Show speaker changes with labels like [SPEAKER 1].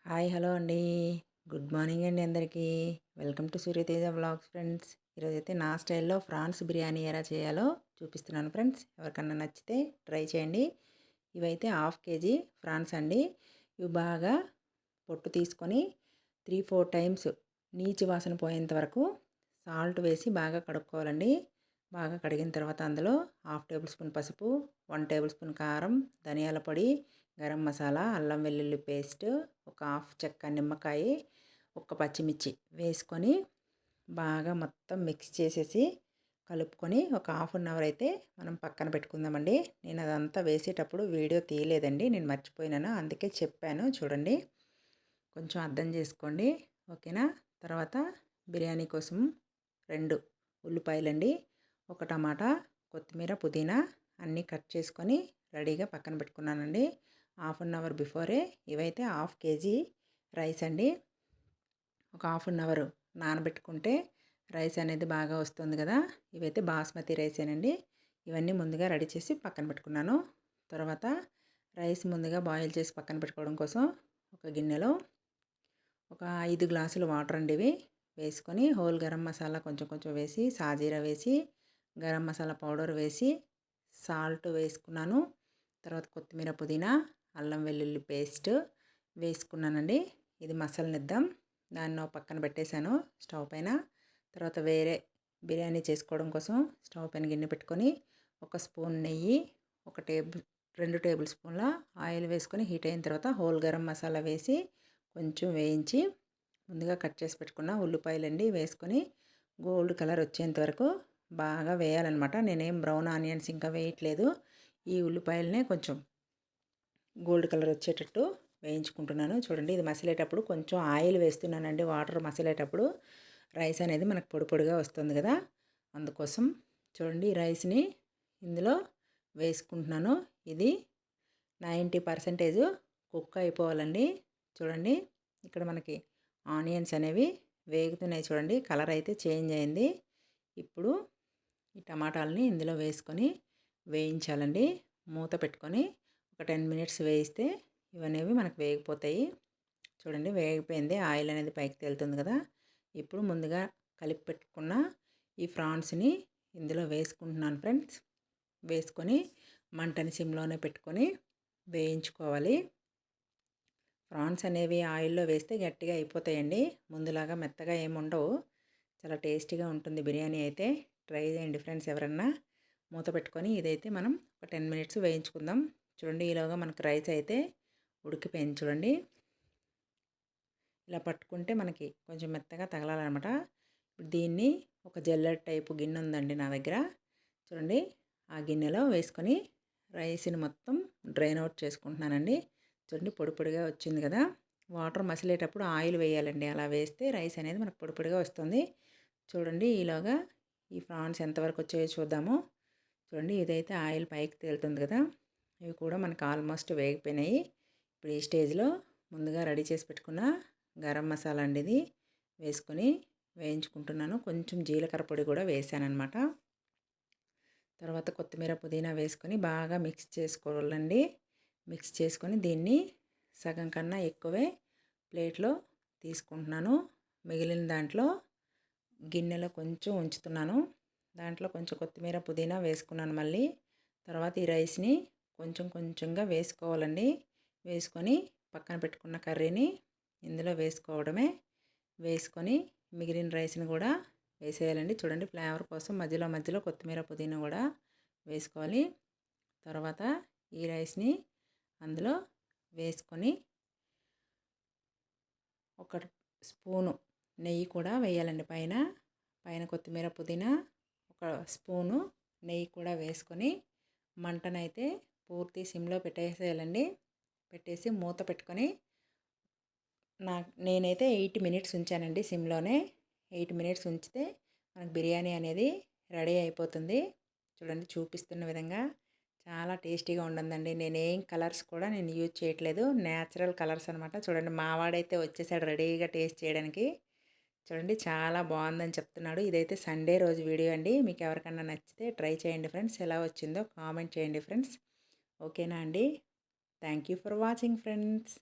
[SPEAKER 1] Hi hello అండి. Good morning అండి అందరికీ. Welcome to Surya Teja vlogs friends. ఈరోజైతే నా స్టైల్లో ఫ్రాన్స్ బిర్యానీ ఎలా చేయాలో చూపిస్తున్నాను ఫ్రెండ్స్. ఎవరికన్నా నచ్చితే ట్రై చేయండి. ఇవైతే హాఫ్ కేజీ ఫ్రాన్స్ అండి. ఇవి బాగా పొట్టు తీసుకొని 3-4 టైమ్స్ నీచు వాసన పోయేంత వరకు సాల్ట్ వేసి బాగా కడుక్కోవాలండి. బాగా కడిగిన తర్వాత అందులో 1/2 టేబుల్ స్పూన్ పసుపు, 1 టేబుల్ స్పూన్ కారం, ధనియాల పొడి, గరం మసాలా, అల్లం వెల్లుల్లి పేస్ట్, ఒక హాఫ్ చెక్క నిమ్మకాయ, ఒక పచ్చిమిర్చి వేసుకొని బాగా మొత్తం మిక్స్ చేసేసి కలుపుకొని ఒక హాఫ్ అన్ అవర్ అయితే మనం పక్కన పెట్టుకుందామండి. నేను అదంతా వేసేటప్పుడు వీడియో తీయలేదండి, నేను మర్చిపోయినాను, అందుకే చెప్పాను చూడండి. కొంచెం అర్థం చేసుకోండి, ఓకేనా. తర్వాత బిర్యానీ కోసం 2 ఉల్లిపాయలండి, ఒక టమాటా, కొత్తిమీర, పుదీనా అన్నీ కట్ చేసుకొని రెడీగా పక్కన పెట్టుకున్నానండి. హాఫ్ అన్ అవర్ బిఫోరే. ఇవైతే హాఫ్ కేజీ రైస్ అండి. ఒక హాఫ్ అన్ అవర్ నానబెట్టుకుంటే రైస్ అనేది బాగా వస్తుంది కదా. ఇవైతే బాస్మతి రైసేనండి. ఇవన్నీ ముందుగా రెడీ చేసి పక్కన పెట్టుకున్నాను. తర్వాత రైస్ ముందుగా బాయిల్ చేసి పక్కన పెట్టుకోవడం కోసం ఒక గిన్నెలో ఒక 5 గ్లాసులు వాటర్ అండి ఇవి వేసుకొని హోల్ గరం మసాలా కొంచెం కొంచెం వేసి, సాజీరా వేసి, గరం మసాలా పౌడర్ వేసి, సాల్ట్ వేసుకున్నాను. తర్వాత కొత్తిమీర, పుదీనా, అల్లం వెల్లుల్లి పేస్ట్ వేసుకున్నానండి. ఇది మసలనిద్దాం. దాన్ని పక్కన పెట్టేశాను స్టవ్ పైన. తర్వాత వేరే బిర్యానీ చేసుకోవడం కోసం స్టవ్ పైన గిన్నె పెట్టుకొని ఒక స్పూన్ నెయ్యి, 2 టేబుల్ స్పూన్ల ఆయిల్ వేసుకొని హీట్ అయిన తర్వాత హోల్ గరం మసాలా వేసి కొంచెం వేయించి ముందుగా కట్ చేసి పెట్టుకున్న ఉల్లిపాయలండి వేసుకొని గోల్డ్ కలర్ వచ్చేంత వరకు బాగా వేయాలన్నమాట. నేనేం బ్రౌన్ ఆనియన్స్ ఇంకా వేయట్లేదు. ఈ ఉల్లిపాయలనే కొంచెం గోల్డ్ కలర్ వచ్చేటట్టు వేయించుకుంటున్నాను. చూడండి, ఇది మసిలేటప్పుడు కొంచెం ఆయిల్ వేస్తున్నానండి. వాటర్ మసిలేటప్పుడు రైస్ అనేది మనకు పొడి పొడిగా వస్తుంది కదా, అందుకోసం. చూడండి, ఈ రైస్ని ఇందులో వేసుకుంటున్నాను. ఇది 90% కుక్ అయిపోవాలండి. చూడండి, ఇక్కడ మనకి ఆనియన్స్ అనేవి వేగుతున్నాయి. చూడండి, కలర్ అయితే చేంజ్ అయింది. ఇప్పుడు ఈ టమాటాలని ఇందులో వేసుకొని వేయించాలండి. మూత పెట్టుకొని ఒక 10 మినిట్స్ వేయిస్తే ఇవనేవి మనకు వేగిపోతాయి. చూడండి, వేగిపోయింది. ఆయిల్ అనేది పైకి తేలుతుంది కదా. ఇప్పుడు ముందుగా కలిపి పెట్టుకున్న ఈ ఫ్రాన్స్ని ఇందులో వేసుకుంటున్నాను ఫ్రెండ్స్. వేసుకొని మంటని సిమ్లోనే పెట్టుకొని వేయించుకోవాలి. ఫ్రాన్స్ అనేవి ఆయిల్లో వేస్తే గట్టిగా అయిపోతాయండి. ముందులాగా మెత్తగా ఏముండవు. చాలా టేస్టీగా ఉంటుంది బిర్యానీ అయితే. ట్రై చేయండి ఫ్రెండ్స్ ఎవరన్నా. మూత పెట్టుకొని ఇదైతే మనం ఒక 10 మినిట్స్ వేయించుకుందాం. చూడండి, ఈలోగా మనకు రైస్ అయితే ఉడికిపోయింది. చూడండి, ఇలా పట్టుకుంటే మనకి కొంచెం మెత్తగా తగలాలన్నమాట. ఇప్పుడు దీన్ని ఒక జల్లెడ టైపు గిన్నె ఉందండి నా దగ్గర. చూడండి, ఆ గిన్నెలో వేసుకొని రైస్ని మొత్తం డ్రైన్ అవుట్ చేసుకుంటున్నానండి. చూడండి, పొడి పొడిగా వచ్చింది కదా. వాటర్ మసిలేటప్పుడు ఆయిల్ వేయాలండి. అలా వేస్తే రైస్ అనేది మనకు పొడి పొడిగా వస్తుంది. చూడండి, ఈలోగా ఈ ఫ్రాన్స్ ఎంతవరకు వచ్చాయో చూద్దాము. చూడండి, ఇదైతే ఆయిల్ పైకి తేలుతుంది కదా. ఇవి కూడా మనకు ఆల్మోస్ట్ వేగిపోయినాయి. ఇప్పుడు ఈ స్టేజ్లో ముందుగా రెడీ చేసి పెట్టుకున్న గరం మసాలా అండి ఇది వేసుకొని వేయించుకుంటున్నాను. కొంచెం జీలకర్ర పొడి కూడా వేసానన్నమాట. తర్వాత కొత్తిమీర, పుదీనా వేసుకొని బాగా మిక్స్ చేసుకోవాలండి. మిక్స్ చేసుకొని దీన్ని సగం కన్నా ఎక్కువే ప్లేట్లో తీసుకుంటున్నాను. మిగిలిన దాంట్లో గిన్నెలో కొంచెం ఉంచుతున్నాను. దాంట్లో కొంచెం కొత్తిమీర, పుదీనా వేసుకున్నాను మళ్ళీ. తర్వాత ఈ రైస్ని కొంచెం కొంచెంగా వేసుకోవాలండి. వేసుకొని పక్కన పెట్టుకున్న కర్రీని ఇందులో వేసుకోవడమే. వేసుకొని మిగిలిన రైస్ని కూడా వేసేయాలండి. చూడండి, ఫ్లేవర్ కోసం మధ్యలో మధ్యలో కొత్తిమీర, పుదీనా కూడా వేసుకోవాలి. తర్వాత ఈ రైస్ని అందులో వేసుకొని ఒక స్పూను నెయ్యి కూడా వేయాలండి. పైన పైన కొత్తిమీర, పుదీనా, ఒక స్పూను నెయ్యి కూడా వేసుకొని మంటనైతే పూర్తి సిమ్లో పెట్టేసేయాలండి. పెట్టేసి మూత పెట్టుకొని నేనైతే 8 మినిట్స్ ఉంచానండి సిమ్లోనే. 8 మినిట్స్ ఉంచితే మనకు బిర్యానీ అనేది రెడీ అయిపోతుంది. చూడండి, చూపిస్తున్న విధంగా చాలా టేస్టీగా ఉంటుందండి. నేనేం కలర్స్ కూడా యూజ్ చేయట్లేదు, న్యాచురల్ కలర్స్ అనమాట. చూడండి, మావాడైతే వచ్చేసాడు రెడీగా టేస్ట్ చేయడానికి. చూడండి, చాలా బాగుందని చెప్తున్నాడు. ఇదైతే సండే రోజు వీడియో అండి. మీకు ఎవరికన్నా నచ్చితే ట్రై చేయండి ఫ్రెండ్స్. ఎలా వచ్చిందో కామెంట్ చేయండి ఫ్రెండ్స్. ఓకేనా అండి. Thank you for watching friends.